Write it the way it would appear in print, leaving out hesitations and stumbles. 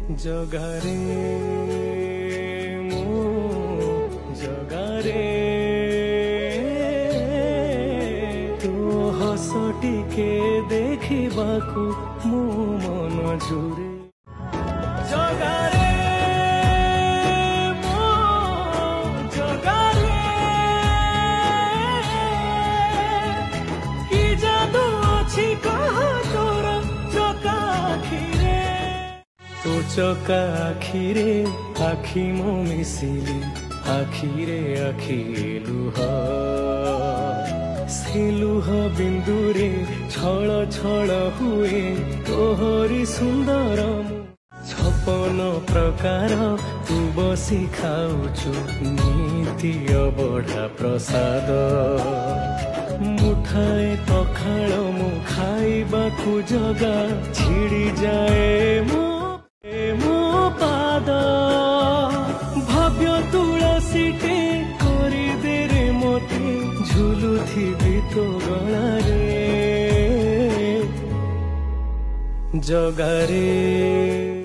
जगारे मो जगारे तो हस टिके देखिबाकू मो मन झुरे जगारे मो जगारे कि जादू अछि कह तोर चका आखिरे तो चका आखिरे आखि मो मिसिली आखिरे आखि लुह से लुह बिंदुरे छल छल हुए तोहरी सुंदर छपन प्रकार तू बसी खाऊचु नीति अबढ़ा प्रसाद मुठाए पखाल मु खाइबाकू जगा छिड़ी जाए मो पाद भव्य तुलसीटे करी दे रे मोते झुलुथिबि तो गलारे जगारे।